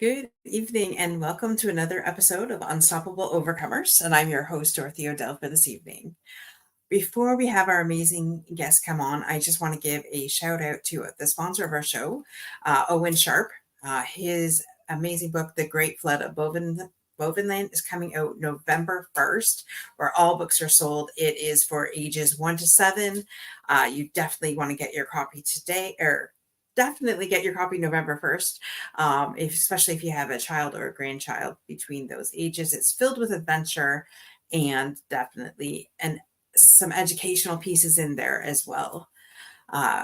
Good evening, and welcome to another episode of Unstoppable Overcomers. And I'm your host, Dorothy O'Dell, for this evening. Before we have our amazing guest come on, I just want to give a shout out to the sponsor of our show, Owen Sharp. His amazing book, The Great Flood of Bovenland, is coming out November 1st, where all books are sold. It is for ages 1 to 7. You definitely want to get your copy today, or definitely get your copy November 1st, especially if you have a child or a grandchild between those ages. It's filled with adventure and definitely some educational pieces in there as well.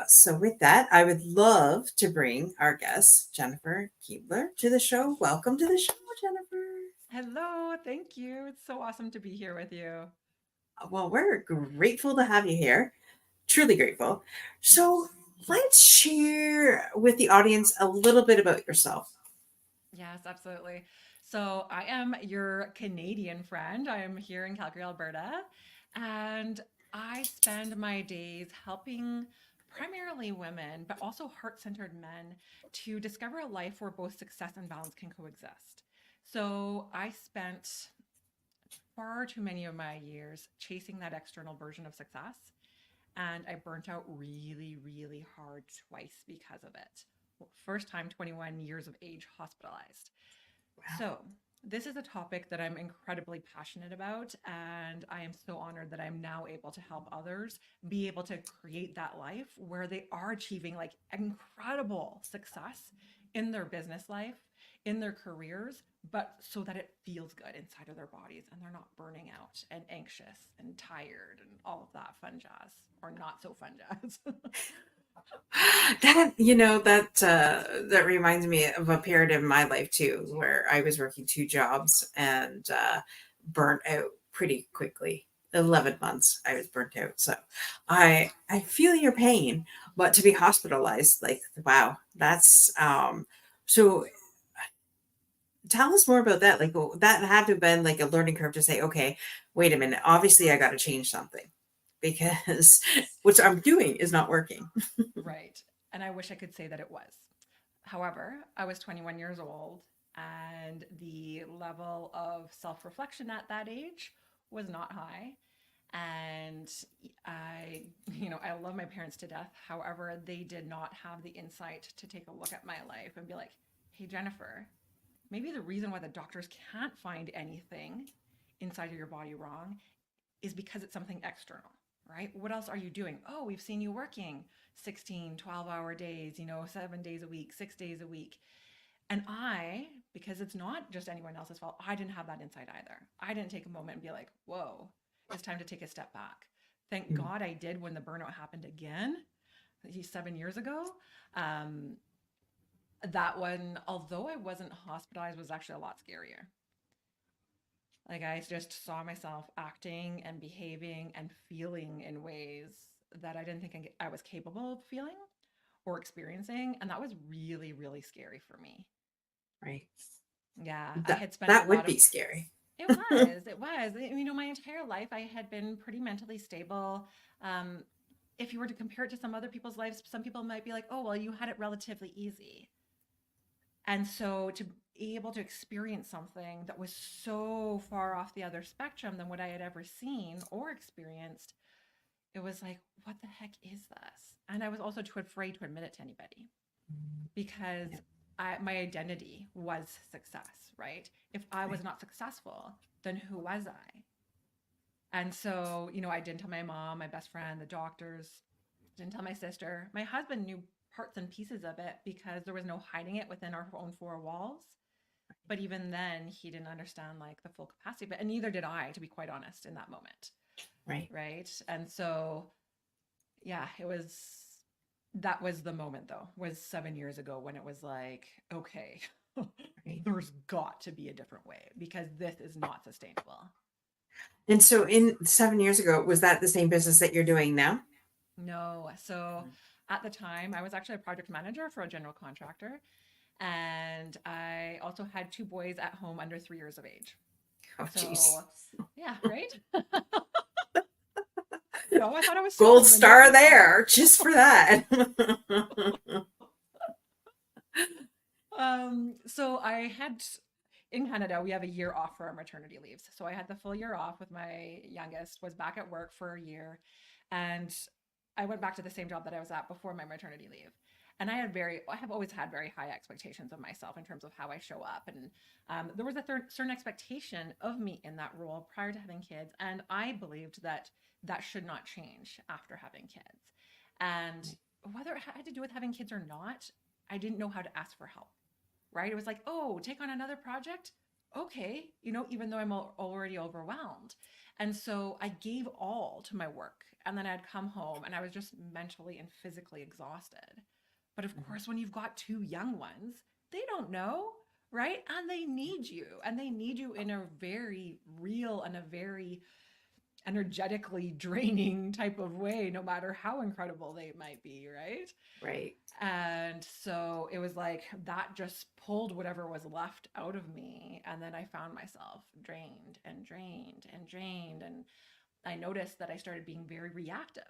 So with that, I would love to bring our guest, Jennifer Keable, to the show. Welcome to the show, Jennifer. Hello, thank you. It's so awesome to be here with you. Well, we're grateful to have you here. Truly grateful. So let's share with the audience a little bit about yourself. Yes, absolutely. So, I am your Canadian friend. I am here in Calgary, Alberta, and I spend my days helping primarily women, but also heart centered men to discover a life where both success and balance can coexist. So, I spent far too many of my years chasing that external version of success. And I burnt out really, really hard twice because of it. First time, 21 years of age, hospitalized. Wow. So, this is a topic that I'm incredibly passionate about. And I am so honored that I'm now able to help others be able to create that life where they are achieving like incredible success in their business life, in their careers, but so that it feels good inside of their bodies and they're not burning out and anxious and tired and all of that fun jazz or not so fun jazz. That reminds me of a period in my life too, where I was working two jobs and burnt out pretty quickly. 11 months I was burnt out. So I feel your pain, but to be hospitalized, like, wow, that's so tell us more about that. Like, that had to have been like a learning curve to say, okay, wait a minute, obviously I got to change something because what I'm doing is not working. Right. And I wish I could say that it was. However, I was 21 years old and the level of self reflection at that age was not high. And I love my parents to death. However, they did not have the insight to take a look at my life and be like, hey, Jennifer, maybe the reason why the doctors can't find anything inside of your body wrong is because it's something external, right? What else are you doing? Oh, we've seen you working 16, 12-hour days, 7 days a week, 6 days a week. And because it's not just anyone else's fault, I didn't have that insight either. I didn't take a moment and be like, whoa, it's time to take a step back. Thank God I did when the burnout happened again, 7 years ago. Um, that one, although I wasn't hospitalized, was actually a lot scarier. Like I just saw myself acting and behaving and feeling in ways that I didn't think I was capable of feeling or experiencing. And that was really, really scary for me. Right. Yeah, I That had spent a that would lot of be scary. it was. My entire life, I had been pretty mentally stable. Um, if you were to compare it to some other people's lives, some people might be like, oh, well, you had it relatively easy. And so to be able to experience something that was so far off the other spectrum than what I had ever seen or experienced, it was like, what the heck is this? And I was also too afraid to admit it to anybody because Yeah. my identity was success, right? If I Right. was not successful, then who was I? And so, I didn't tell my mom, my best friend, the doctors, didn't tell my sister. My husband knew parts and pieces of it because there was no hiding it within our own four walls. But even then, he didn't understand like the full capacity of it. And neither did I, to be quite honest, in that moment. Right. Right. And so, yeah, that was the moment though, was 7 years ago when it was like, okay, Right. there's got to be a different way because this is not sustainable. And so in 7 years ago, was that the same business that you're doing now? No. So at the time, I was actually a project manager for a general contractor. And I also had two boys at home under 3 years of age. Oh, geez. So, yeah, right? I thought I was Gold Superwoman. Don't star you know? there just for that. So I had in Canada, we have a year off for our maternity leaves. So I had the full year off with my youngest, was back at work for a year, and I went back to the same job that I was at before my maternity leave. And I have always had very high expectations of myself in terms of how I show up. And there was a certain expectation of me in that role prior to having kids. And I believed that that should not change after having kids. And whether it had to do with having kids or not, I didn't know how to ask for help, right? It was like, oh, take on another project. Okay, even though I'm already overwhelmed. And so I gave all to my work. And then I'd come home and I was just mentally and physically exhausted. But of Mhm. course, when you've got two young ones, they don't know, right? And they need you. And they need you in a very real and a very energetically draining type of way, no matter how incredible they might be, right? Right. And so it was like that just pulled whatever was left out of me. And then I found myself drained and drained and drained. And I noticed that I started being very reactive.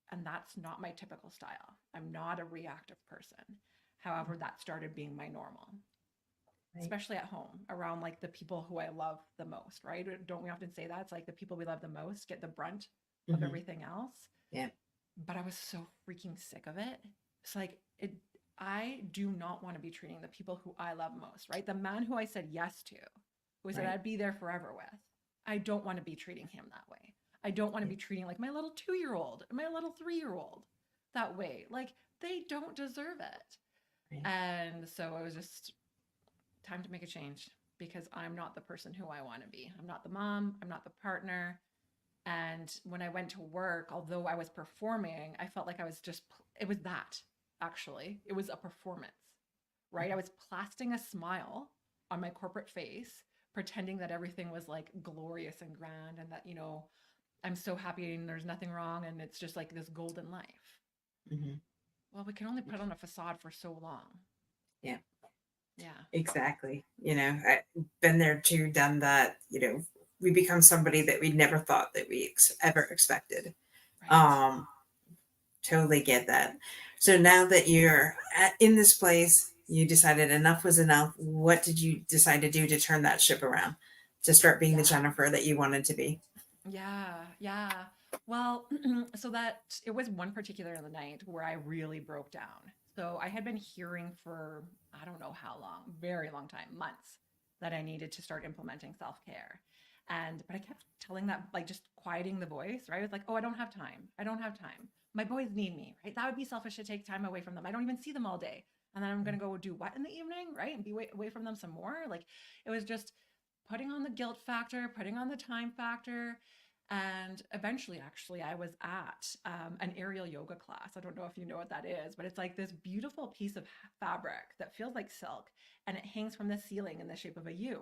And that's not my typical style. I'm not a reactive person. However, that started being my normal, Right. especially at home around like the people who I love the most, right? Don't we often say that? It's like the people we love the most get the brunt of Hmm. everything else. Yeah. But I was so freaking sick of it. It's like I do not want to be treating the people who I love most, right? The man who I said yes to, who I said Right. I'd be there forever with. I don't want to be treating him that way. I don't want to Yeah. be treating like my little 2-year-old, my little 3-year-old that way. Like they don't deserve it. Right. And so it was just time to make a change because I'm not the person who I want to be. I'm not the mom, I'm not the partner. And when I went to work, although I was performing, I felt like I was just, it was that actually. It was a performance, right? I was plastering a smile on my corporate face, pretending that everything was like glorious and grand and that, I'm so happy and there's nothing wrong and it's just like this golden life. Hmm. Well, we can only put on a facade for so long. Yeah. Yeah. Exactly. I've been there too, done that. We become somebody that we never thought that we ever expected. Right. Um, Totally get that. So now that you're in this place, you decided enough was enough. What did you decide to do to turn that ship around, to start being the Yeah. Jennifer that you wanted to be? Yeah, yeah. Well, so that it was one particular night where I really broke down. So I had been hearing for I don't know how long, very long time, months, that I needed to start implementing self-care. But I kept telling that, like just quieting the voice, right? It's like, oh, I don't have time. I don't have time. My boys need me, right? That would be selfish to take time away from them. I don't even see them all day. And then I'm gonna go do what in the evening, right? And be away from them some more. Like it was just putting on the guilt factor, putting on the time factor, and eventually, actually, I was at an aerial yoga class. I don't know if you know what that is, but it's like this beautiful piece of fabric that feels like silk and it hangs from the ceiling in the shape of a U.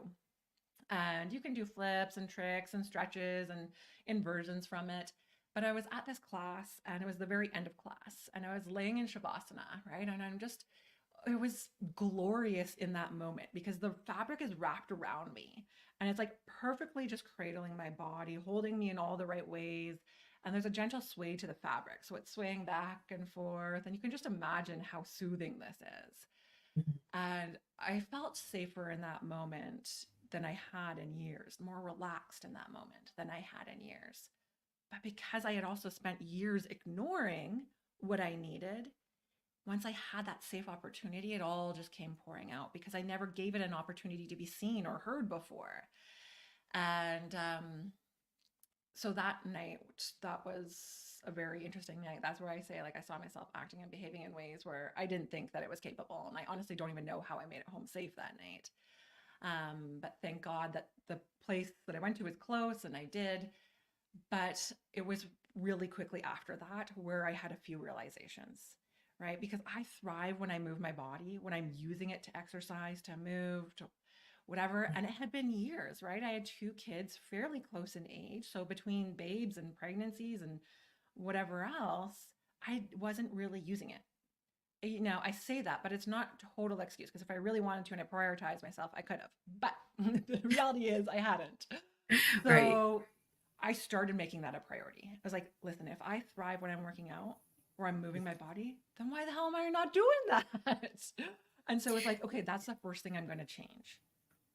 And you can do flips and tricks and stretches and inversions from it. But I was at this class and it was the very end of class and I was laying in Shavasana, right? And it was glorious in that moment because the fabric is wrapped around me and it's like perfectly just cradling my body, holding me in all the right ways. And there's a gentle sway to the fabric. So it's swaying back and forth. And you can just imagine how soothing this is. Mhm. And I felt safer in that moment than I had in years, more relaxed in that moment than I had in years. But because I had also spent years ignoring what I needed, once I had that safe opportunity, it all just came pouring out because I never gave it an opportunity to be seen or heard before. And so that night, that was a very interesting night. That's where I say, like, I saw myself acting and behaving in ways where I didn't think that it was capable. And I honestly don't even know how I made it home safe that night. But thank God that the place that I went to was close and I did. But it was really quickly after that where I had a few realizations, right? Because I thrive when I move my body, when I'm using it to exercise, to move, to whatever. And it had been years, right? I had two kids fairly close in age. So between babes and pregnancies and whatever else, I wasn't really using it. I say that, but it's not total excuse because if I really wanted to and I prioritized myself, I could have. But the reality is I hadn't. Right. So I started making that a priority. I was like, listen, if I thrive when I'm working out or I'm moving my body, then why the hell am I not doing that? And so it's like, okay, that's the first thing I'm going to change.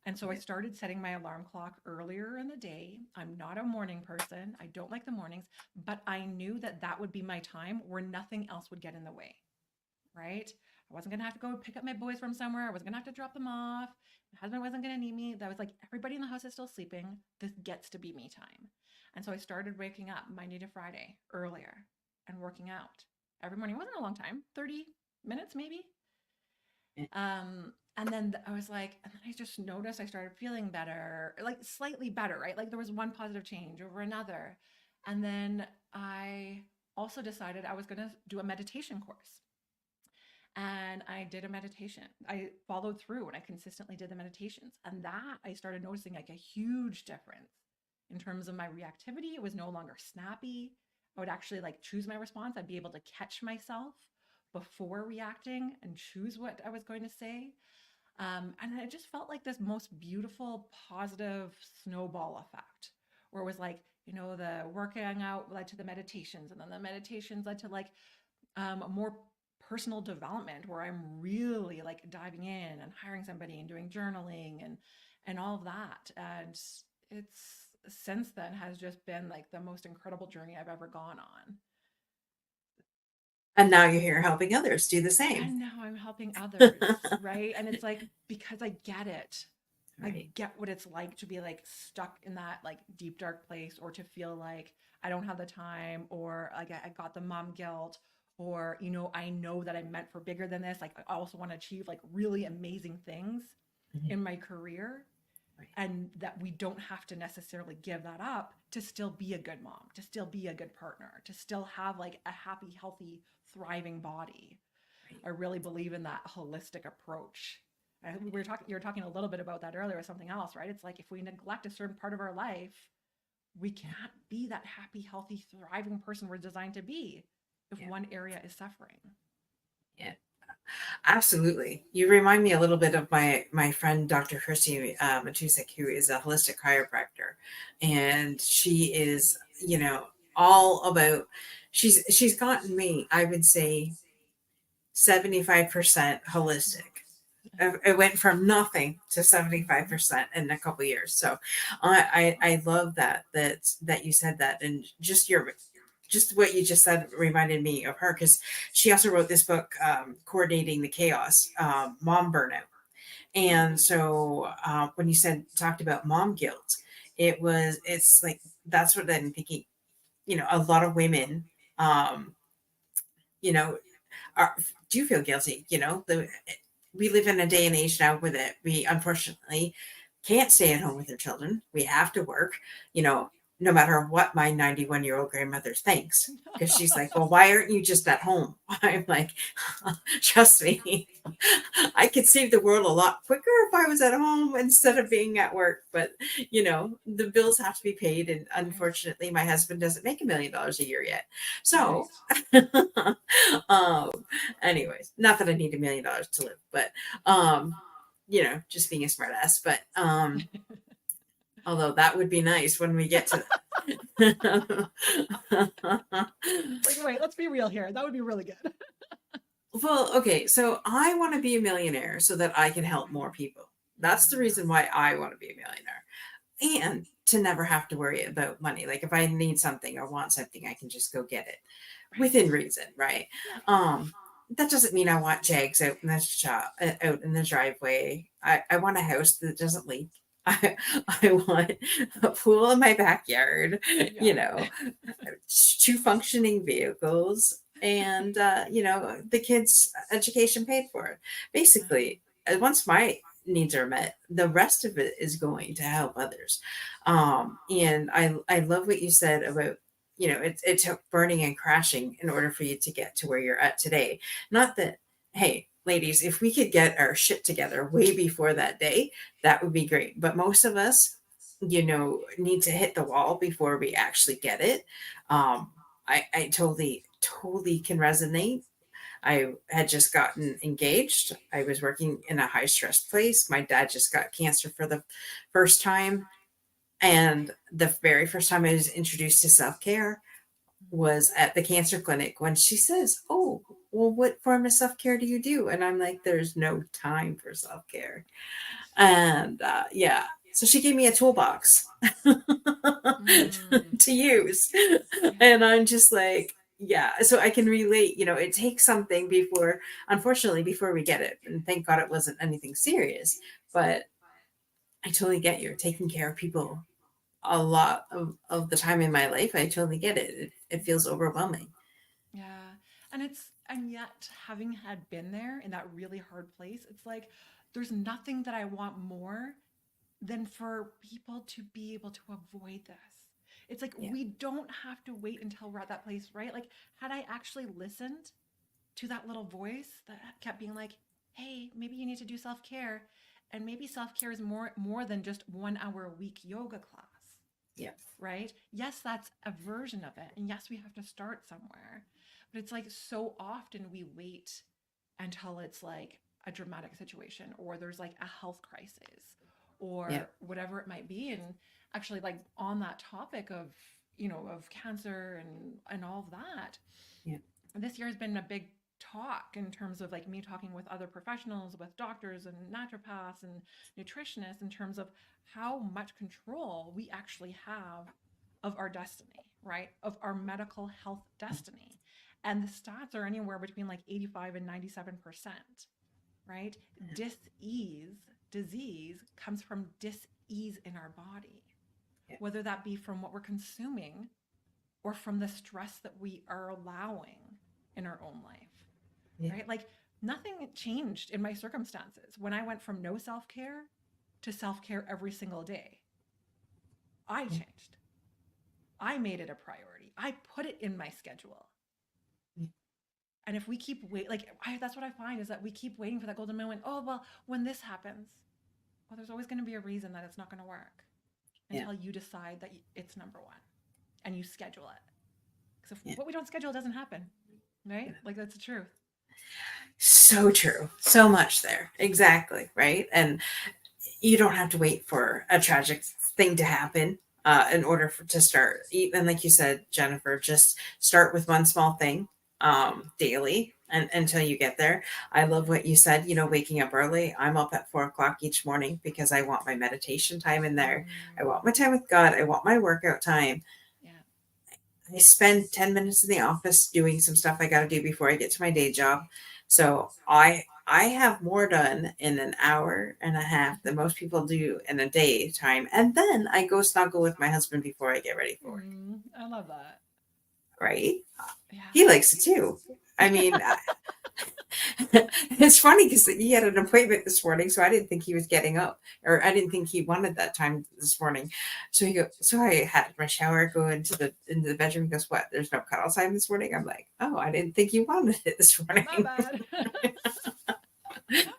And so I Yeah. started setting my alarm clock earlier in the day. I'm not a morning person. I don't like the mornings, but I knew that that would be my time where nothing else would get in the way, right? I wasn't going to have to go pick up my boys from somewhere. I wasn't going to have to drop them off. My husband wasn't going to need me. That was like, everybody in the house is still sleeping. This gets to be me time. And so I started waking up Monday to Friday earlier and working out every morning. It wasn't a long time, 30 minutes maybe. And then I was like, and then I just noticed I started feeling better, like slightly better, right? Like there was one positive change over another. And then I also decided I was going to do a meditation course. And I did a meditation. I followed through and I consistently did the meditations. And that I started noticing like a huge difference in terms of my reactivity. It was no longer snappy. I would actually like choose my response. I'd be able to catch myself before reacting and choose what I was going to say. And it just felt like this most beautiful, positive snowball effect where it was like, the working out led to the meditations, and then the meditations led to like more personal development where I'm really like diving in and hiring somebody and doing journaling and all of that. And it's since then has just been like the most incredible journey I've ever gone on. And now you're here helping others do the same. And now I'm helping others, right? And it's like because I get it. I Right. get what it's like to be like stuck in that like deep dark place, or to feel like I don't have the time, or like I got the mom guilt, or I know that I'm meant for bigger than this. Like I also want to achieve like really amazing things Mhm. in my career, Right. and that we don't have to necessarily give that up to still be a good mom, to still be a good partner, to still have like a happy, healthy, thriving body. Right. I really believe in that holistic approach. And you were talking a little bit about that earlier with something else, right? It's like if we neglect a certain part of our life, we Yeah. can't be that happy, healthy, thriving person we're designed to be if Yeah. one area is suffering. Yeah. Absolutely. You remind me a little bit of my friend Dr. Christy Matusik, who is a holistic chiropractor, and she is, all about. She's gotten me, I would say, 75% holistic. It went from nothing to Mhm. 75% in a couple of years. So I love that you said that, and just what you just said reminded me of her, because she also wrote this book, coordinating the chaos, mom burnout. And so when you said talked about mom guilt, it's like that's what I'm thinking. A lot of women, um, you know, are, do feel guilty. We live in a day and age now where that we unfortunately can't stay at home with their children. We have to work, you know, no matter what my 91-year-old grandmother thinks. Because she's like, well, why aren't you just at home? I'm like, trust me, I could save the world a lot quicker if I was at home instead of being at work. But, the bills have to be paid. And Right. unfortunately, my husband doesn't make $1 million a year yet. So, Right. um, anyways, not that I need $1 million to live, but just being a smart ass. But although that would be nice when we get to that. Like, wait, let's be real here. That would be really good. Well, okay, so I want to be a millionaire so that I can help more people. That's the reason why I want to be a millionaire. And to never have to worry about money. Like if I need something or want something, I can just go get it Right. within reason, right? Yeah. Um, that doesn't mean I want Jags out in the shop, out in the driveway. I want a house that doesn't leak. I want a pool in my backyard, Yeah. two functioning vehicles, and the kids' education paid for. Uh-huh. Basically, once my needs are met, the rest of it is going to help others. And I love what you said about, it took burning and crashing in order for you to get to where you're at today. Not that, hey, ladies, if we could get our shit together way before that day, that would be great. But most of us, need to hit the wall before we actually get it. I totally, totally can resonate. I had just gotten engaged. I was working in a high stress place. My dad just got cancer for the first time. And the very first time I was introduced to self care was at the cancer clinic when she says, "Oh, well, what form of self-care do you do? And I'm like, there's no time for self-care. And yeah, so she gave me a toolbox Mm, to use. yeah. And I'm just like, yeah, so I can relate. It takes something before, unfortunately, before we get it. And thank God it wasn't anything serious. But I totally get you. Taking care of people a lot of the time in my life, I totally get it. It feels overwhelming. Yeah. And yet, having had been there in that really hard place, it's like there's nothing that I want more than for people to be able to avoid this. It's like Yeah. we don't have to wait until we're at that place, right? Like, had I actually listened to that little voice that kept being like, hey, maybe you need to do self care. And maybe self care is more than just 1 hour a week yoga class, Yeah. right? Yes, that's a version of it. And yes, we have to start somewhere. But it's like so often we wait until it's like a dramatic situation or there's like a health crisis Yeah. or whatever it might be. And actually, like on that topic of, of cancer and all of that, Yeah. this year has been a big talk in terms of like me talking with other professionals, with doctors and naturopaths and nutritionists in terms of how much control we actually have of our destiny, right? Of our medical health destiny. And the stats are anywhere between like 85 and 97%, right? Dis-ease, disease comes from dis-ease in our body, Yeah. whether that be from what we're consuming or from the stress that we are allowing in our own life, Yeah. right? Like nothing changed in my circumstances when I went from no self care to self care every single day. I Yeah. changed. I made it a priority. I put it in my schedule. Yeah. And if we keep that's what I find is that we keep waiting for that golden moment. Oh, well, when this happens, well, there's always going to be a reason that it's not going to work Yeah. until you decide that it's number one and you schedule it. Because if Yeah. what we don't schedule doesn't happen, right? Like that's the truth. So true. So much there. Exactly. Right. And you don't have to wait for a tragic thing to happen in order to start. Even like you said, Jennifer, just start with one small thing daily and until you get there. I love what you said, waking up early. I'm up at 4 o'clock each morning because I want my meditation time in there. I want my Mm, time with God. I want my workout time. yeah. I spend 10 minutes in the office doing some stuff I got to do before I get to my day job. So I have more done in an hour and a half than most people do in a day time. And then I go snuggle with my husband before I get ready for work, I love that. right? He Yeah. likes it too. I mean, it's funny because he had an appointment this morning, so I didn't think he was getting up, or I didn't think he wanted that time this morning. So I had my shower, go into the bedroom. He goes, "What? There's no cuddle time this morning." I'm like, "Oh, I didn't think you wanted it this My morning. bad.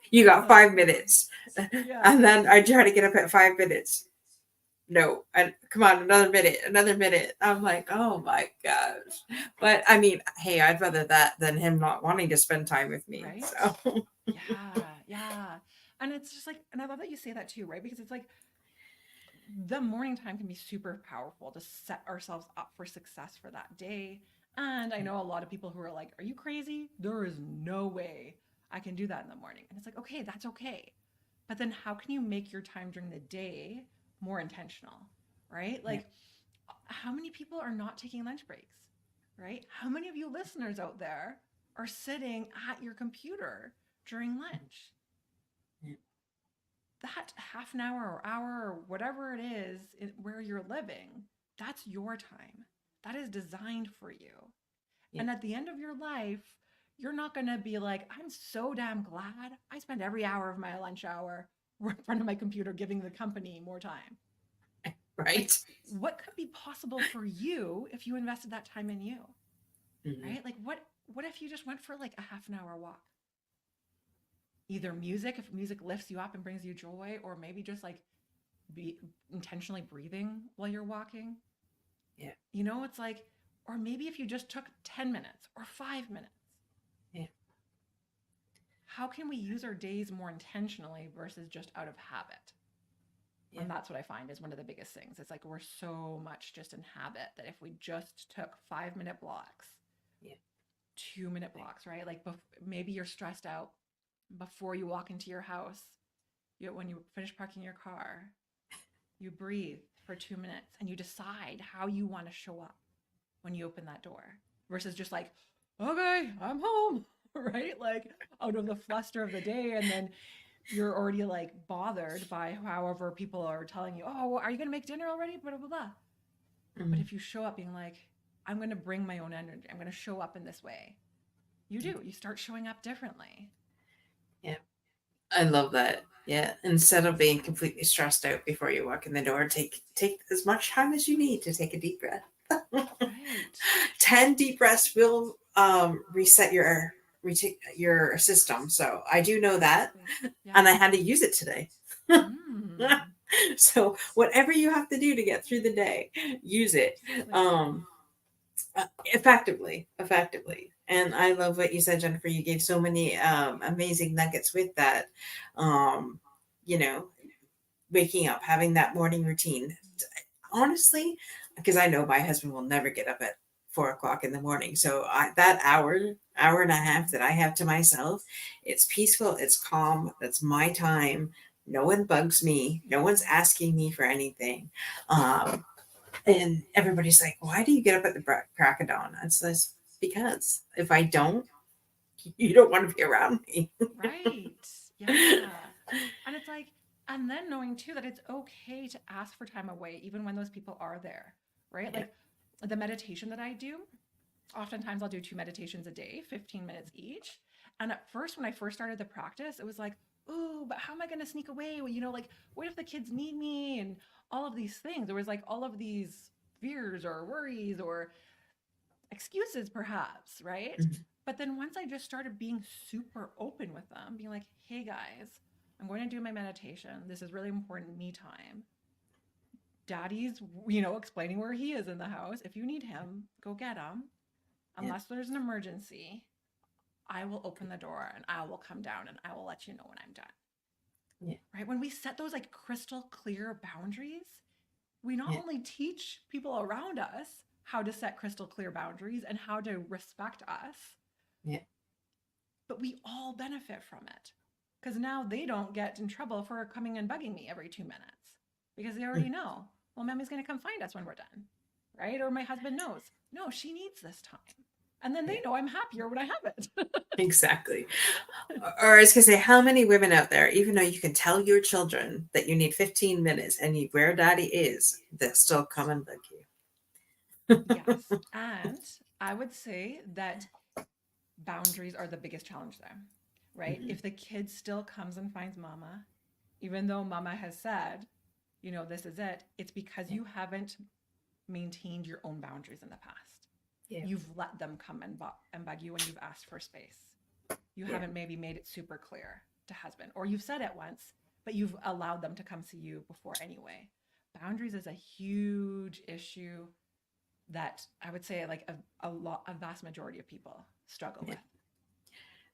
You got That's 5 minutes." yeah. And then I try to get up at 5 minutes. No, and come on, another minute. I'm like, oh my gosh. But I mean, hey, I'd rather that than him not wanting to spend time with me. Right? So Yeah. Yeah. And it's just like, and I love that you say that too, right? Because it's like the morning time can be super powerful to set ourselves up for success for that day. And I know a lot of people who are like, are you crazy? There is no way I can do that in the morning. And it's like, okay, that's okay. But then how can you make your time during the day more intentional, right? yeah, Like, how many people are not taking lunch breaks, right? How many of you listeners out there are sitting at your computer during lunch? yeah, That half an hour or whatever it is where you're living, that's your time. That is designed for you. yeah, And at the end of your life, you're not going to be like, I'm so damn glad I spent every hour of my lunch hour in front of my computer giving the company more time. right. Like, what could be possible for you if you invested that time in you? Mhm. Right? Like, what if you just went for like a half an hour walk? Either music, if music lifts you up and brings you joy, or maybe just like be intentionally breathing while you're walking. Yeah, It's like, or maybe if you just took 10 minutes or 5 minutes, yeah, how can we use our days more intentionally versus just out of habit? yeah, And that's what I find is one of the biggest things. It's like we're so much just in habit that if we just took 5-minute blocks, yeah. 2-minute blocks, right? Like maybe you're stressed out before you walk into your house. When you finish parking your car, you breathe for 2 minutes and you decide how you want to show up when you open that door versus just like, okay, I'm home, right? Like out of the fluster of the day. And then you're already like bothered by however people are telling you, oh, well, are you going to make dinner already? Blah, blah, blah. But Mhm. if you show up being like, I'm going to bring my own energy, I'm going to show up in this way, you start showing up differently. Yeah, I love that. Yeah, instead of being completely stressed out before you walk in the door, take as much time as you need to take a deep breath. Right. 10 deep breaths will reset your system. So I do know that, Exactly. Yeah. and I had to use it today. Mm, So whatever you have to do to get through the day, use it. exactly. Um, effectively. And I love what you said, Jennifer. You gave so many amazing nuggets with that. Um, you know, waking up, having that morning routine. Honestly, because I know my husband will never get up at 4 o'clock in the morning. So that hour and a half Mhm. that I have to myself, it's peaceful, it's calm, that's my time. No one bugs me. No one's Yeah. asking me for anything. Um, and everybody's like, why do you get up at the crack of dawn? It's just because if I don't, you don't want to be around me. Right. Yeah. And it's like, and then knowing too that it's okay to ask for time away, even when those people are there, right? Yeah. Like the meditation that I do, oftentimes I'll do 2 meditations a day, 15 minutes each. And at first, when I first started the practice, it was like, oh, but how am I going to sneak away? Well, like, what if the kids need me? And all of these things. There was like all of these fears or worries or excuses, perhaps, right? Mhm. But then once I just started being super open with them, being like, hey guys, I'm going to do my meditation. This is really important me time. Daddy's, explaining where he is in the house. If you need him, go get him. Yeah. Unless there's an emergency, I will open the door and I will come down and I will let you know when I'm done. Yeah. Right? When we set those like crystal clear boundaries, we not Yeah. only teach people around us how to set crystal clear boundaries and how to respect us, Yeah. but we all benefit from it. Because now they don't get in trouble for coming and bugging me every 2 minutes because they already Mm. know, well, mommy's going to come find us when we're done. Right? Or my husband knows, no, she needs this time. And then they Yeah. know I'm happier when I have it. Exactly. Or I was gonna say, how many women out there, even though you can tell your children that you need 15 minutes and where daddy is, they'll still come and bug you. Yes. And I would say that boundaries are the biggest challenge there, right? Mhm. If the kid still comes and finds mama, even though mama has said, this is it, it's because Yeah. you haven't maintained your own boundaries in the past. Yeah. You've let them come and bug you when you've asked for space. You Yeah. haven't maybe made it super clear to husband, or you've said it once, but you've allowed them to come see you before anyway. Boundaries is a huge issue that I would say like a vast majority of people struggle Yeah. with.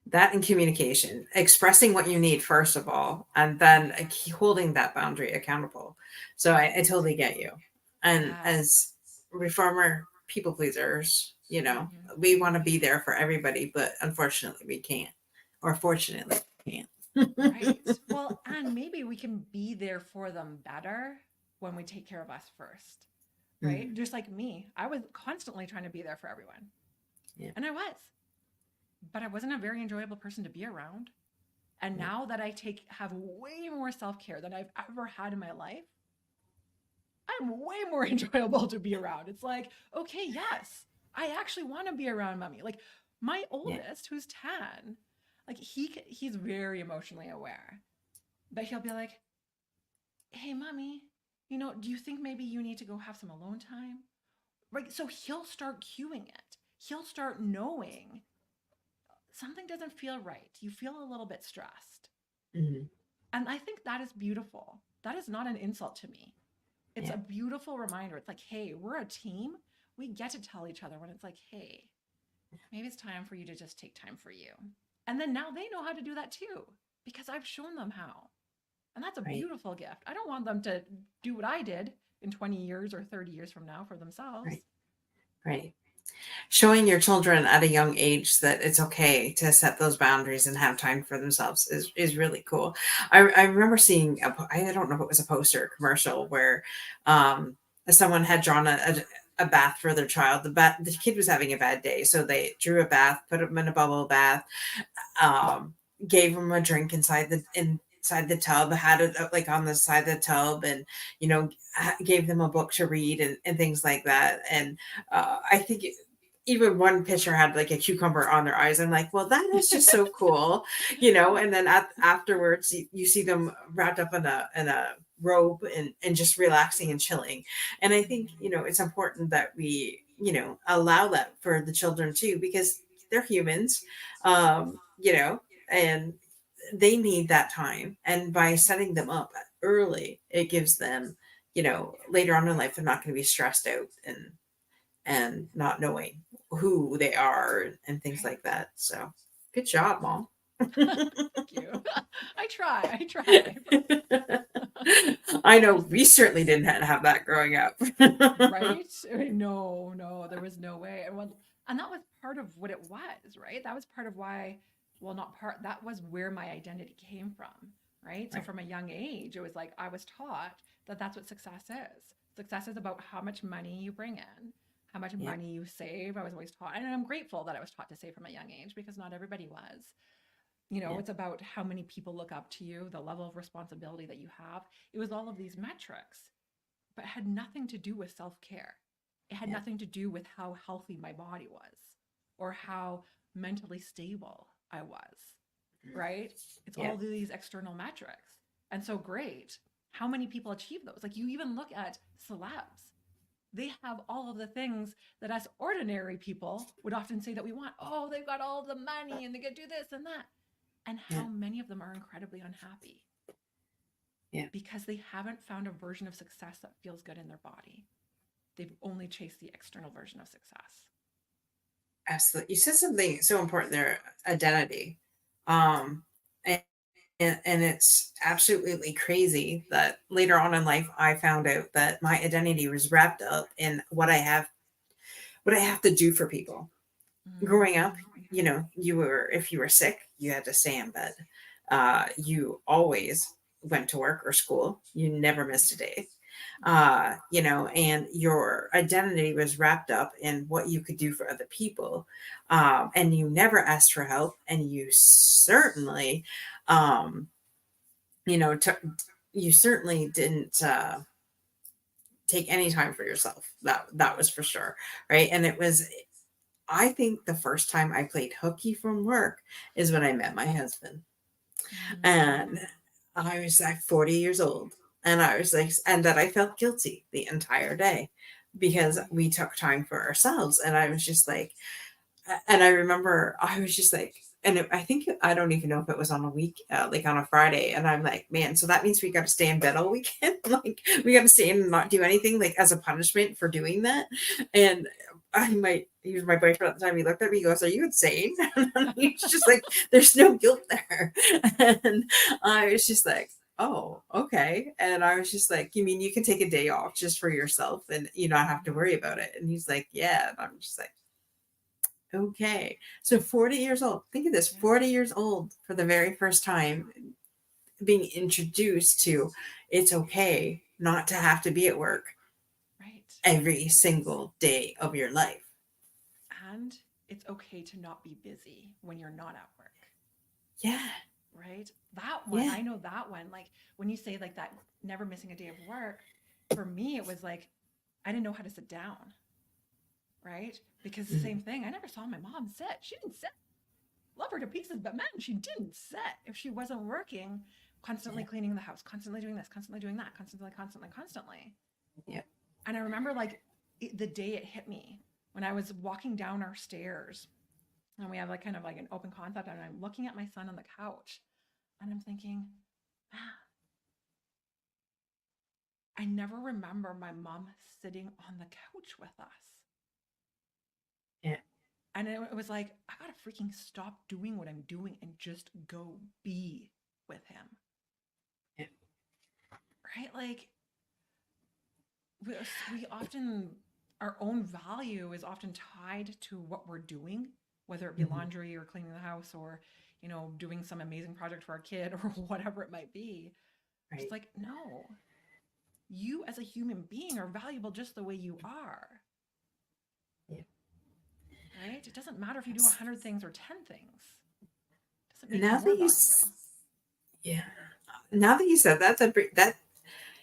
That and communication, expressing what you need first of all, and then Yeah. holding that boundary accountable. So I Right. totally get you. And Yeah. as reformer people pleasers, Hmm. we want to be there for everybody, but unfortunately we can't. Or fortunately we can't. Right. Well, and maybe we can be there for them better when we take care of us first. Right. Mm, Just like me, I was constantly trying to be there for everyone. yeah, And I was, but I wasn't a very enjoyable person to be around. And yeah, now that have way more self care than I've ever had in my life, I'm way more enjoyable to be around. It's like, okay, yes, I actually want to be around mommy. Like my yeah, oldest, who's 10, like he's very emotionally aware, but he'll be like, hey, mommy, do you think maybe you need to go have some alone time? Right. So he'll start cueing it. He'll start knowing something doesn't feel right. You feel a little bit stressed. mhm, And I think that is beautiful. That is not an insult to me. It's yeah, a beautiful reminder. It's like, hey, we're a team. We get to tell each other when it's like, hey, maybe it's time for you to just take time for you. And then now they know how to do that too, because I've shown them how. And that's a right, beautiful gift. I don't want them to do what I did in 20 years or 30 years from now for themselves. right, right. Showing your children at a young age that it's okay to set those boundaries and have time for themselves is really cool. I remember seeing I don't know if it was a poster or commercial where um, someone had drawn a bath for their child. The kid was having a bad day, so they drew a bath, put him in a bubble bath, um, gave him a drink inside the tub, had it like on the side of the tub, and gave them a book to read and things like that. And I think even one picture had like a cucumber on their eyes. I'm like, well, that is just so cool, And then afterwards, you see them wrapped up in a robe and just relaxing and chilling. And I think it's important that we allow that for the children too, because they're humans, and they need that time. And by setting them up early, it gives them, later on in life, they're not going to be stressed out and not knowing who they are and things Right. like that. So good job, mom. Thank you. I try. I know Just we certainly didn't have that growing up. right? No, no, there was no way. And that was part of what it was, right? That was part of why, well, not part, that was where my identity came from, right? So Right. from a young age, it was like I was taught that that's what success is. Success is about how much money you bring in, how much Yeah. money you save. I was always taught, and I'm grateful that I was taught to save from a young age because not everybody was. Yeah. It's about how many people look up to you, the level of responsibility that you have. It was all of these metrics, but it had nothing to do with self care. It had Yeah. nothing to do with how healthy my body was or how mentally stable I was, right? It's Yeah. all these external metrics. And so, great. How many people achieve those? Like, you even look at celebs, they have all of the things that us ordinary people would often say that we want. Oh, they've got all the money and they could do this and that. And Yeah. how many of them are incredibly unhappy Yeah. because they haven't found a version of success that feels good in their body. They've only chased the external version of success. Absolutely. You said something so important there, identity. Um, and, and it's absolutely crazy that later on in life, I found out that my identity was wrapped up in what I have to do for people. Growing up, Mm-hmm. if you were sick, you had to stay in bed. You always went to work or school. You never missed a day. And your identity was wrapped up in what you could do for other people. And you never asked for help. And you certainly, um, you know, t- you certainly didn't take any time for yourself. That was for sure. Right. And it was, I think the first time I played hooky from work is when I met my husband. And Mm-hmm. I was like 40 years old. And I was like, and that I felt guilty the entire day because Right. we took time for ourselves. And I was just like, and I remember I was just like, I think I don't even know if it was on a week, like on a Friday. And I'm like, man, so that means we got to stay in bed all weekend. Like we got to stay in and not do anything, like as a punishment for doing that. And he was my boyfriend at the time. He looked at me, he goes, "Are you insane?" And he's just like, "There's no guilt there." And I was just like, "Oh, okay." And I was just like, "You mean you can take a day off just for yourself and you not have to worry about it?" And he's like, "Yeah." And I'm just like, okay. So 40 years old. Think of this, Yeah. 40 years old for the very first time being introduced to it's okay not to have to be at work Right. every single day of your life. And it's okay to not be busy when you're not at work. Yeah. Right. That one, Yeah. I know that one. Like when you say like that, never missing a day of work, for me, it was like I didn't know how to sit down. Right. Because the Mhm. same thing, I never saw my mom sit. She didn't sit. Love her to pieces, but man, she didn't sit if she wasn't working, constantly Yeah. cleaning the house, constantly doing this, constantly doing that, constantly. Yeah. And I remember like the day it hit me when I was walking down our stairs and we have like kind of like an open concept and I'm looking at my son on the couch and I'm thinking, man, I never remember my mom sitting on the couch with us. Yeah. And it was like, I gotta freaking stop doing what I'm doing and just go be with him. Right? Like, we often our own value is often tied to what we're doing, whether it be Mhm. laundry or cleaning the house or, doing some amazing project for our kid or whatever it might be. Just Right. like, no, you as a human being are valuable just the way you are, Yeah. right? It doesn't matter if you do Yes. 100 things or 10 things. It doesn't make you Now that more you, valuable. yeah. Now that you said that, that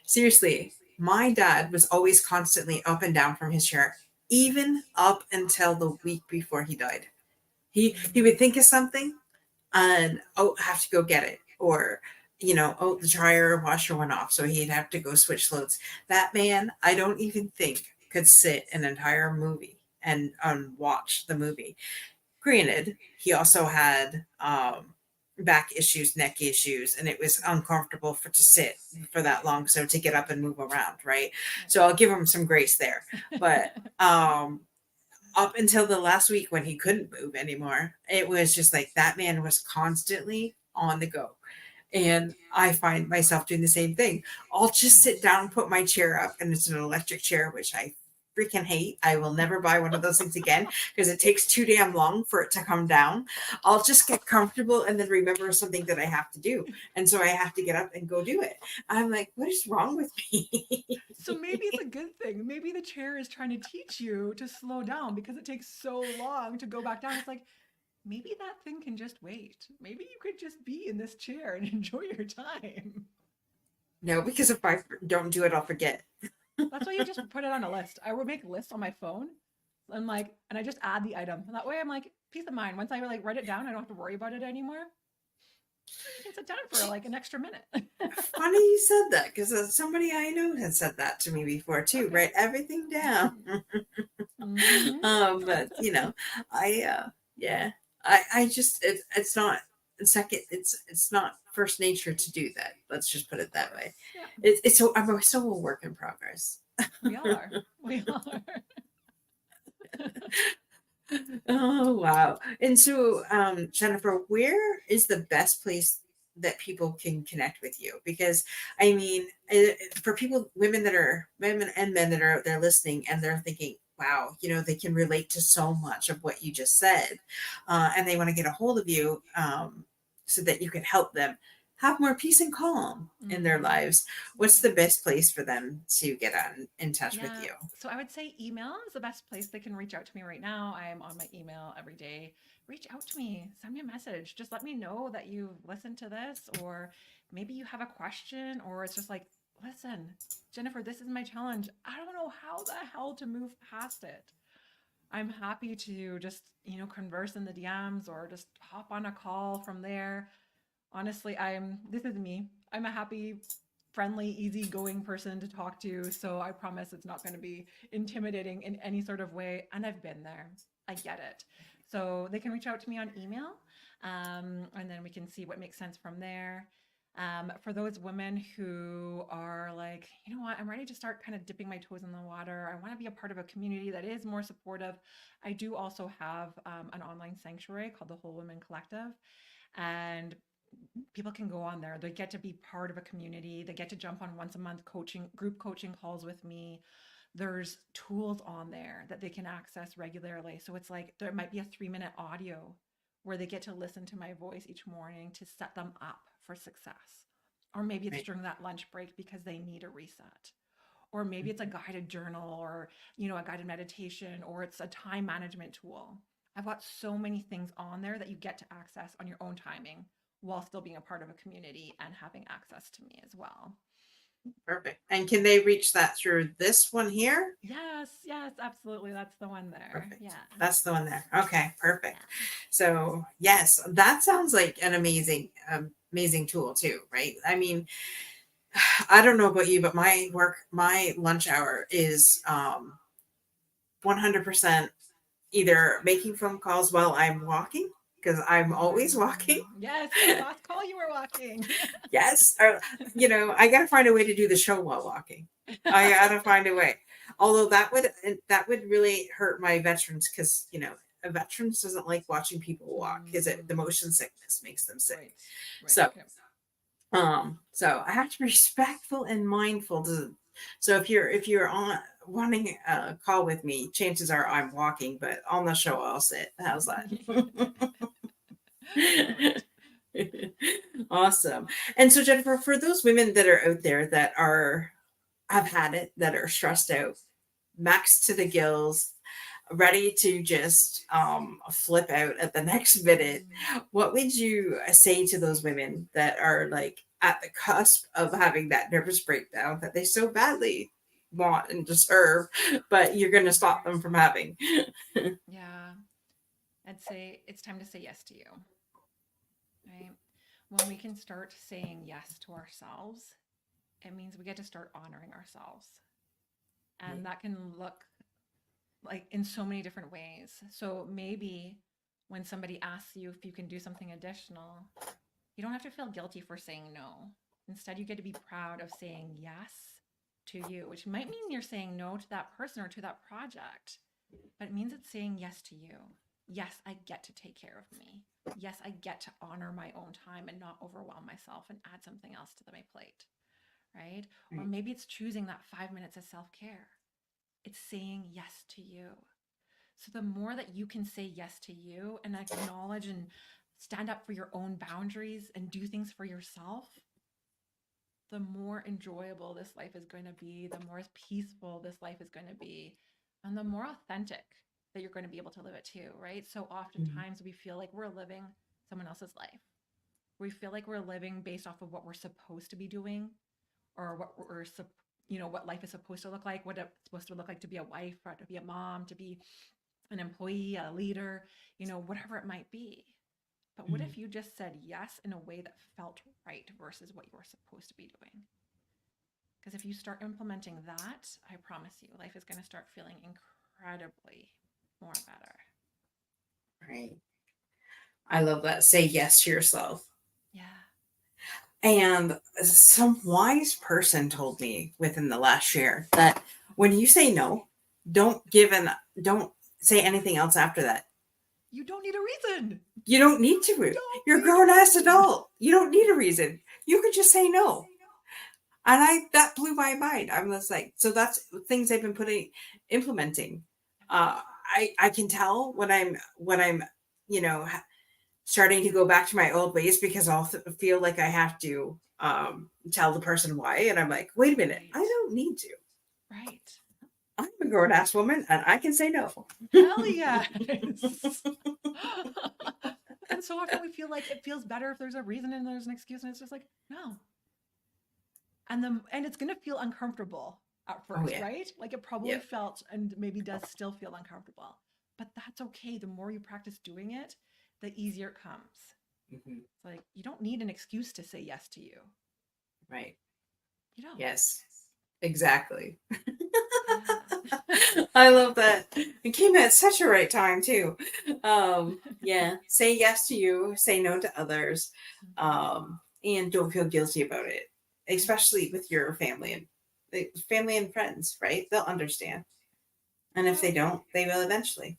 seriously, my dad was always constantly up and down from his chair, even up until the week before he died. He would think of something and have to go get it, or the dryer or washer went off, so he'd have to go switch loads. That man, I don't even think could sit an entire movie and watch the movie. Granted, he also had back issues, neck issues, and it was uncomfortable for to sit for that long, so to get up and move around, right? Right. So I'll give him some grace there. But up until the last week when he couldn't move anymore, it was just like that man was constantly on the go. And I find myself doing the same thing. I'll just sit down, put my chair up, and it's an electric chair, which I freaking hate. I will never buy one of those things again because it takes too damn long for it to come down. I'll just get comfortable and then remember something that I have to do. And so I have to get up and go do it. I'm like, what is wrong with me? So maybe it's a good thing. Maybe the chair is trying to teach you to slow down because it takes so long to go back down. It's like, maybe that thing can just wait. Maybe you could just be in this chair and enjoy your time. No, because if I don't do it, I'll forget. That's why you just put it on a list. I would make lists on my phone and I just add the item. And that way I'm like, peace of mind. Once I like write it down, I don't have to worry about it anymore. You can sit down for like an extra minute. Funny you said that because somebody I know had said that to me before too. Okay. Write everything down. Mm-hmm. But yeah, I just it's not second. It's not first nature to do that. Let's just put it Of that way. course. Yeah. It's so I'm still a work in progress. We all are. We all are. Oh wow! And so, Jennifer, where is the best place that people can connect with you? Because I mean, for people, women and men that are out there listening, and they're thinking, "Wow, they can relate to so much of what you just said," and they want to get a hold of you, so that you can help them have more peace and calm in their Mm, lives. What's yeah. the best place for them to get in touch with Yeah. you? So I would say email is the best place they can reach out to me right now. I am on my email every day. Reach out to me, send me a message. Just let me know that you've listened to this, or maybe you have a question, or it's just like, listen, Jennifer, this is my challenge. I don't know how the hell to move past it. I'm happy to just, converse in the DMs or just hop on a call from there. Honestly, this is me. I'm a happy, friendly, easygoing person to talk to. So I promise it's not going to be intimidating in any sort of way. And I've been there. I get it. So they can reach out to me on email, and then we can see what makes sense from there. For those women who are like, you know what, I'm ready to start kind of dipping my toes in the water. I want to be a part of a community that is more supportive. I do also have an online sanctuary called the Whole Women Collective. And people can go on there. They get to be part of a community. They get to jump on once a month group coaching calls with me. There's tools on there that they can access regularly. So it's like there might be a 3-minute audio where they get to listen to my voice each morning to set them up for success. Or maybe it's Right. during that lunch break because they need a reset. Or maybe it's a guided journal or, a guided meditation, or it's a time management tool. I've got so many things on there that you get to access on your own timing while still being a part of a community and having access to me as well. Perfect. And can they reach that through this one here? Yes, yes, absolutely. That's the one there. Perfect. Yeah. That's the one there. Okay, perfect. Yeah. So yes, that sounds like an amazing tool too, right? I mean, I don't know about you, but my lunch hour is 100% either making phone calls while I'm walking, because I'm always walking. Yes, our last call you were walking. Yes, or I gotta find a way to do the show while walking. I gotta find a way. Although that would really hurt my veterans, because a veterans doesn't like watching people walk because the motion sickness makes them sick. Right. Right. So Okay. so I have to be respectful and mindful to So if you're on wanting a call with me, chances are I'm walking, but on the show I'll sit. How's that? Perfect. Awesome. And so Jennifer, for those women that are out there that are have had it, that are stressed out, maxed to the gills, ready to just flip out at the next minute, Mm. what would you say to those women that are like at the cusp of having that nervous breakdown that they so badly want and deserve, but you're going to stop them from having? Yeah. I'd say it's time to say yes to you, right? When we can start saying yes to ourselves, it means we get to start honoring ourselves. And that can look like in so many different ways. So maybe when somebody asks you if you can do something additional, you don't have to feel guilty for saying no. Instead, you get to be proud of saying yes to you, which might mean you're saying no to that person or to that project, but it means it's saying yes to you. Yes, I get to take care of me. Yes, I get to honor my own time and not overwhelm myself and add something else to my plate, right? Or Right. maybe it's choosing that 5 minutes of self care. It's saying yes to you. So the more that you can say yes to you and acknowledge and stand up for your own boundaries and do things for yourself, the more enjoyable this life is going to be, the more peaceful this life is going to be, and the more authentic that you're going to be able to live it too, right? So Mhm. oftentimes we feel like we're living someone else's life. We feel like we're living based off of what we're supposed to be doing or what what life is supposed to look like, what it's supposed to look like to be a wife or to be a mom, to be an employee, a leader, whatever it might be. But what Mhm. if you just said yes in a way that felt right versus what you were supposed to be doing? Because if you start implementing that, I promise you, life is going to start feeling incredibly more better. Right. I love that. Say yes to yourself. Yeah. And some wise person told me within the last year that when you say no, don't say anything else after that. You don't need a reason. You don't need You to. don't You're a need grown a ass reason. adult. You don't need a reason. You can just say no. And I that blew my mind. I'm just like, so that's things I've been putting implementing. I can tell when I'm you know starting to go back to my old ways because I'll feel like I have to tell the person why, and I'm like, wait a minute, I Right. don't need to. Right. I'm a grown ass woman and I can say no. Hell yes. And so often we feel like it feels better if there's a reason and there's an excuse, and it's just like, no. And it's gonna feel uncomfortable at Oh first, yeah, right? Like it probably yeah. felt and maybe does still feel uncomfortable. But that's okay. The more you practice doing it, the easier it comes. Hmm. It's like you don't need an excuse to say yes to you. Right. You don't. Yes. Exactly. Yeah. I love that. It came at such a right time too. Yeah. Say yes to you, say no to others, Mhm. and don't feel guilty about it, Right. especially with your family and friends, right? They'll understand. And if they Well, don't, they will eventually.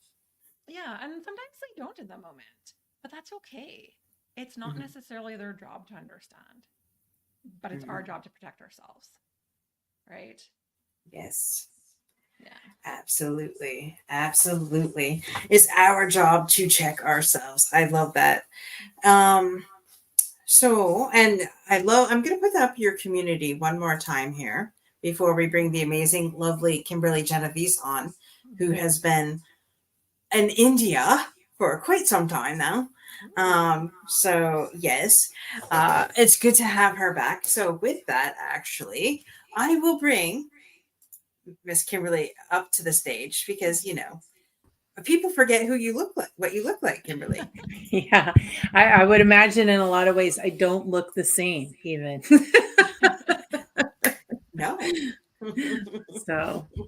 yeah, and sometimes they don't in the moment, but that's okay. It's not Mhm. necessarily their job to understand, but it's our Mhm. job to protect ourselves, right? Yes. Yeah. Absolutely. Absolutely. It's our job to check ourselves. I love that. Um, and I'm going to put up your community one more time here before we bring the amazing, lovely Kimberly Genovese on, who Mhm. has been in India for quite some time now. Ooh. So yes, it's good to have her back. So with that, actually, I will bring Miss Kimberly up to the stage because people forget who you look like, what you look like, Kimberly. Yeah, I would imagine in a lot of ways I don't look the same even. No.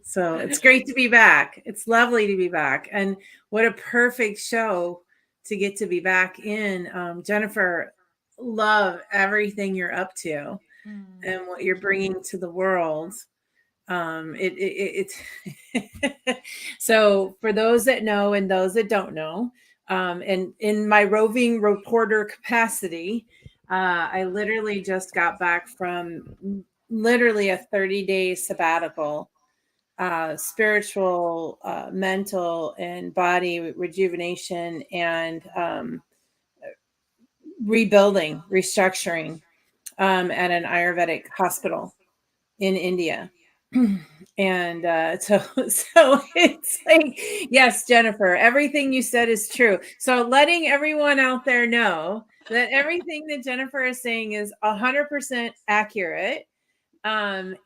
So it's great to be back. It's lovely to be back. And what a perfect show to get to be back in. Jennifer, love everything you're up to and what you're Thank you. bringing to the world. So for those that know and those that don't know, and in my roving reporter capacity, I literally just got back from literally a 30-day sabbatical, spiritual, mental, and body rejuvenation, and rebuilding, restructuring, at an Ayurvedic hospital in India. And so it's like, yes, Jennifer, everything you said is true. So letting everyone out there know that everything that Jennifer is saying is 100% accurate. And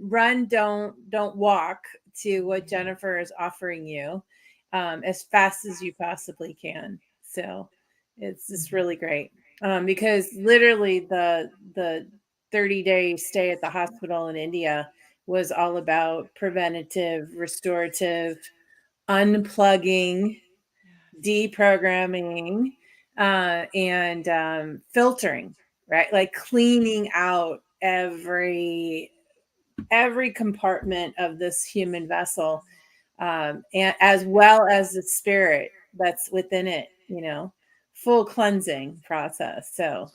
run, don't walk to what Jennifer is offering you, as fast as you possibly can. So it's just really great, because literally the 30-day stay at the hospital in India was all about preventative, restorative, unplugging, deprogramming, and filtering, right? Like cleaning out every compartment of this human vessel, and as well as the spirit that's within it, full cleansing process. So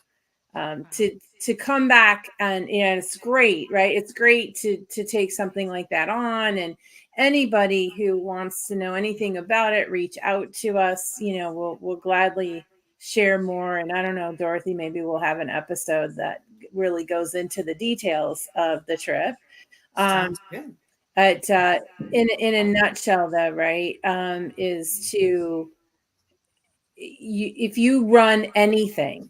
to come back, and it's great, right? It's great to take something like that on, and anybody who wants to know anything about it, reach out to us. We'll gladly share more. And I don't know, Dorothy, maybe we'll have an episode that really goes into the details of the trip. Sounds good. But in a nutshell, though, right, is to if you run anything,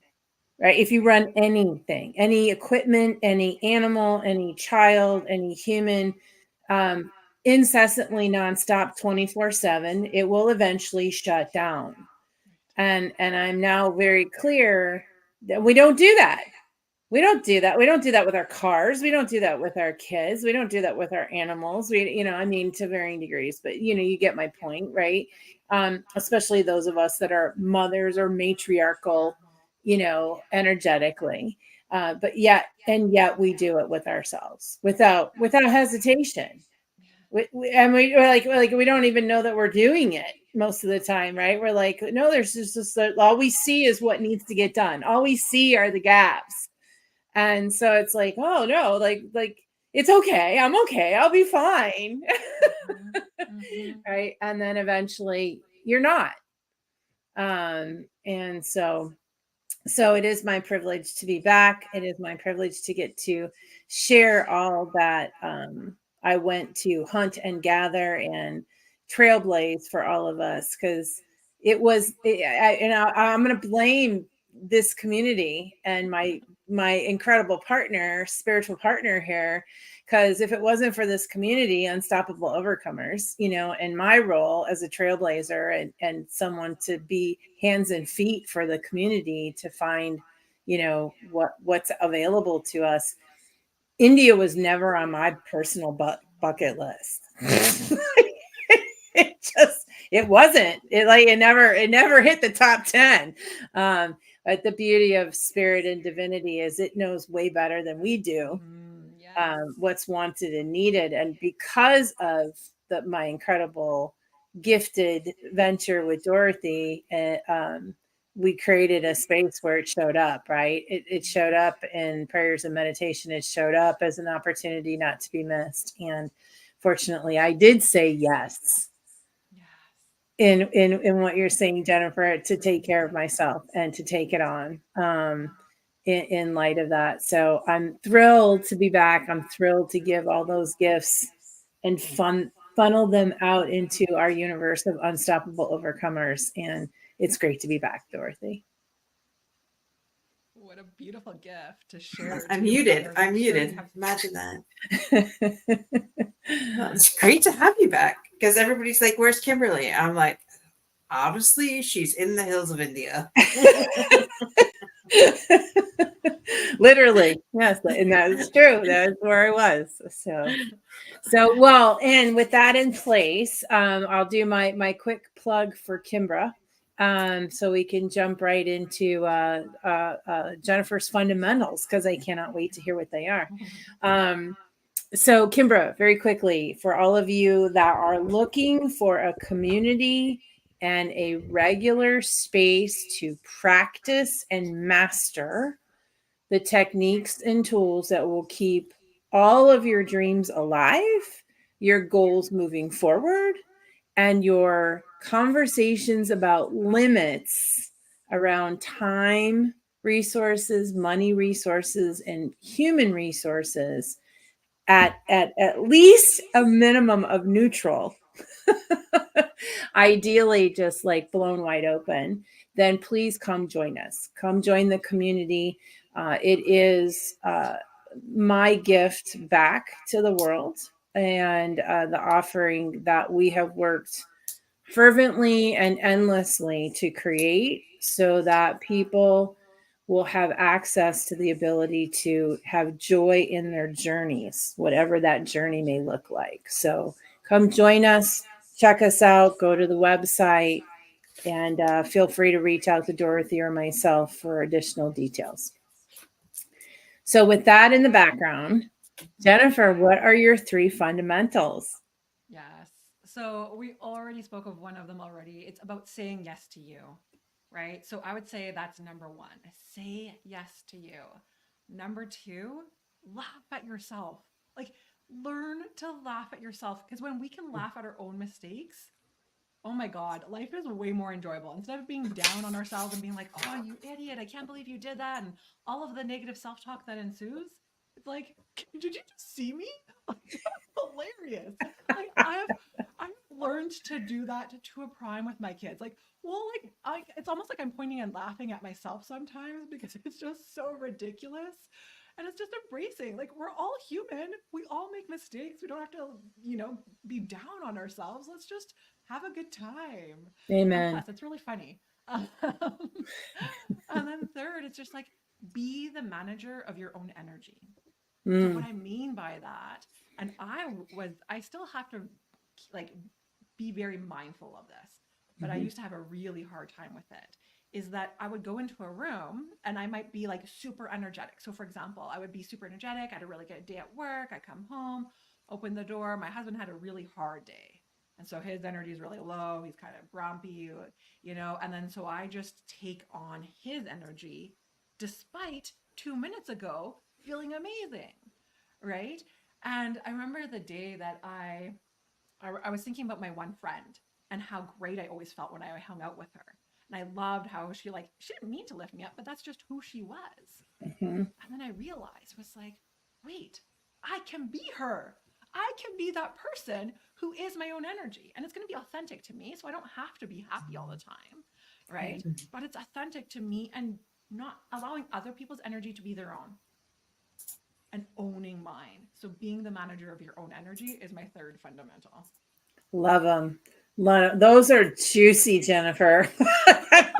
right? If you run anything, any equipment, any animal, any child, any human, incessantly, nonstop, 24/7, it will eventually shut down. And I'm now very clear that we don't do that. We don't do that. We don't do that with our cars. We don't do that with our kids. We don't do that with our animals. I mean, to varying degrees, but you get my point, right? Especially those of us that are mothers or matriarchal, energetically. But yet we do it with ourselves without hesitation. We're like, we don't even know that we're doing it most of the time, right? We're like, no, there's just all we see is what needs to get done. All we see are the gaps. And so it's like, oh no, like it's okay. I'm okay. I'll be fine. Right. And then eventually you're not. And so it is my privilege to be back. It is my privilege to get to share all that I went to hunt and gather and trailblaze for all of us, because I'm going to blame this community and my incredible partner, spiritual partner here, because if it wasn't for this community, Unstoppable Overcomers, and my role as a trailblazer and someone to be hands and feet for the community to find, what's available to us, India was never on my personal bucket list. It wasn't. It never hit the top 10. But the beauty of spirit and divinity is it knows way better than we do. What's wanted and needed. And because of my incredible gifted venture with Dorothy, we created a space where it showed up, right? It showed up in prayers and meditation. It showed up as an opportunity not to be missed. And fortunately, I did say yes. In what you're saying, Jennifer, to take care of myself and to take it on, in light of that. So I'm thrilled to be back. I'm thrilled to give all those gifts and funnel them out into our universe of unstoppable overcomers. And it's great to be back, Dorothy. What a beautiful gift to share. I'm muted. Imagine that. Well, it's great to have you back, because everybody's like, where's Kimberly? I'm like, obviously she's in the hills of India. Literally. Yes. And that's true. That's where I was. So well, and with that in place, I'll do my quick plug for Kimbra. So we can jump right into Jennifer's fundamentals, because I cannot wait to hear what they are. So Kimbra, very quickly, for all of you that are looking for a community and a regular space to practice and master the techniques and tools that will keep all of your dreams alive, your goals moving forward, and your conversations about limits around time, resources, money resources, and human resources at least a minimum of neutral, ideally just like blown wide open, then please come join us. Come join the community. It is my gift back to the world, and the offering that we have worked fervently and endlessly to create so that people will have access to the ability to have joy in their journeys, whatever that journey may look like. So come join us, check us out, go to the website, and feel free to reach out to Dorothy or myself for additional details. So with that in the background, Jennifer, what are your 3 fundamentals? Yes. So we already spoke of one of them already. It's about saying yes to you, right? So I would say that's number 1. Say yes to you. Number 2, laugh at yourself. Like, learn to laugh at yourself, because when we can laugh at our own mistakes, oh my God, life is way more enjoyable. Instead of being down on ourselves and being like, oh, you idiot, I can't believe you did that, and all of the negative self talk that ensues, it's like, did you just see me? Hilarious. Like, I've learned to do that to a prime with my kids. Like, well, it's almost like I'm pointing and laughing at myself sometimes because it's just so ridiculous. And it's just embracing, like, we're all human. We all make mistakes. We don't have to, be down on ourselves. Let's just have a good time. And Amen. plus, it's really funny. And then third, it's just like, be the manager of your own energy. So what I mean by that, and I still have to, like, be very mindful of this, but I used to have a really hard time with it, is that I would go into a room and I might be like super energetic. So for example, I would be super energetic. I had a really good day at work. I come home, open the door. My husband had a really hard day. And so his energy is really low. He's kind of grumpy, and then so I just take on his energy despite 2 minutes ago feeling amazing, right? And I remember the day that I was thinking about my one friend and how great I always felt when I hung out with her. And I loved how she didn't mean to lift me up, but that's just who she was. Mm-hmm. And then I realized, was like, wait, I can be her. I can be that person who is my own energy. And it's going to be authentic to me. So I don't have to be happy all the time. Right. But it's authentic to me and not allowing other people's energy to be their own and owning mine. So being the manager of your own energy is my third fundamental. Love them. Those are juicy, Jennifer.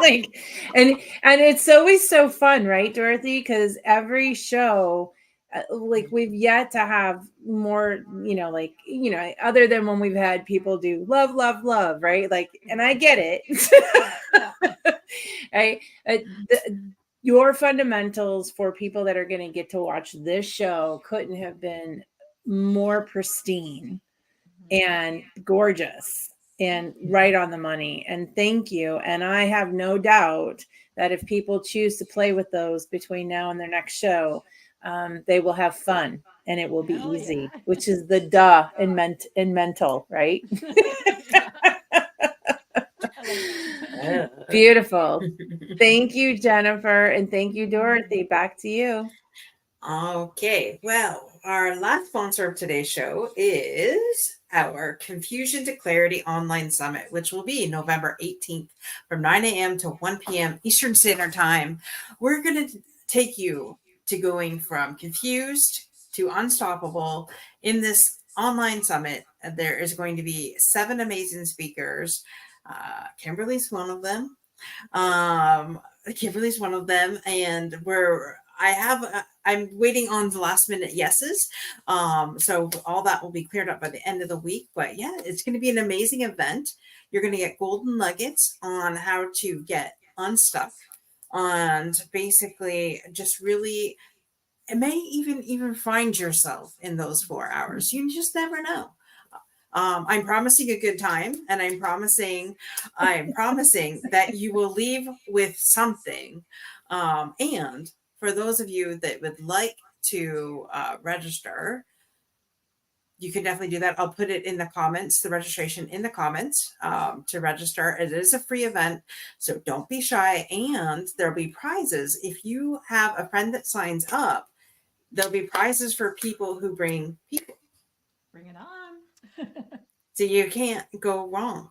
Like, and it's always so fun, right, Dorothy? Because every show, like, we've yet to have more, other than when we've had people do love, love, love, right? Like, and I get it. Yeah. Right? Your fundamentals for people that are going to get to watch this show couldn't have been more pristine and gorgeous and right on the money. And thank you. And I have no doubt that if people choose to play with those between now and their next show, they will have fun and it will be Hell easy, yeah. which is the duh in mental, right? Yeah. I like that. Beautiful. Thank you, Jennifer. And thank you, Dorothy. Back to you. Okay, well, our last sponsor of today's show is our Confusion to Clarity Online Summit, which will be November 18th from 9 a.m. to 1 p.m. Eastern Standard Time. We're going to take you to going from confused to unstoppable in this online summit. There is going to be 7 amazing speakers. Kimberly's one of them. Kimberly's one of them, and I'm waiting on the last minute yeses. So all that will be cleared up by the end of the week. But yeah, it's going to be an amazing event. You're going to get golden nuggets on how to get unstuck and basically just really, it may even find yourself in those 4 hours. You just never know. I'm promising a good time, and I'm promising that you will leave with something. And for those of you that would like to register, you can definitely do that. I'll put it in the comments, the registration in the comments to register. It is a free event, so don't be shy. And there'll be prizes. If you have a friend that signs up, there'll be prizes for people who bring people. Bring it on. So you can't go wrong,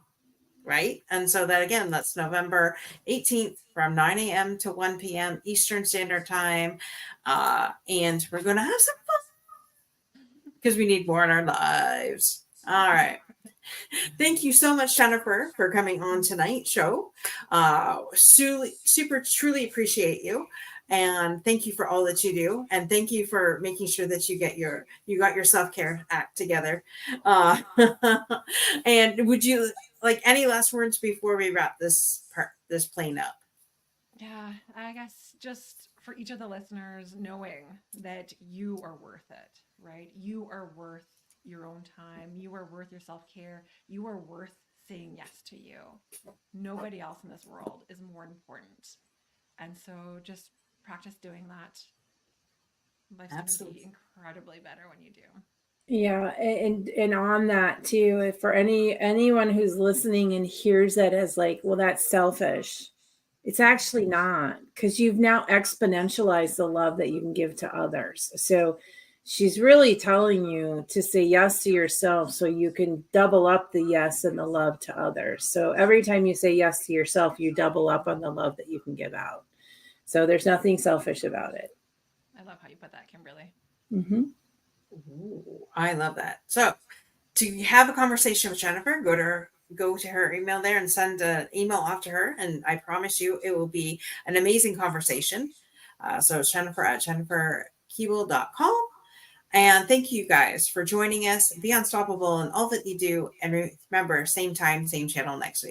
right? And so that, again, that's November 18th from 9 a.m. to 1 p.m. Eastern Standard Time. And we're going to have some fun because we need more in our lives. All right. Thank you so much, Jennifer, for coming on tonight's show. Super, truly appreciate you. And thank you for all that you do. And thank you for making sure that you got your self-care act together. And would you like any last words before we wrap this plane up? Yeah, I guess just for each of the listeners, knowing that you are worth it, right? You are worth your own time. You are worth your self-care. You are worth saying yes to you. Nobody else in this world is more important. And so just practice doing that. Life's going to be incredibly better when you do. Yeah, and on that too, for anyone who's listening and hears that as like, well, that's selfish. It's actually not, because you've now exponentialized the love that you can give to others. So she's really telling you to say yes to yourself so you can double up the yes and the love to others. So every time you say yes to yourself, you double up on the love that you can give out. So there's nothing selfish about it. I love how you put that, Kimberly. Mm-hmm. Ooh, I love that. So to have a conversation with Jennifer, go to her email there and send an email off to her. And I promise you it will be an amazing conversation. So it's Jennifer at jenniferkeable.com. And thank you guys for joining us. Be unstoppable in all that you do. And remember, same time, same channel next week.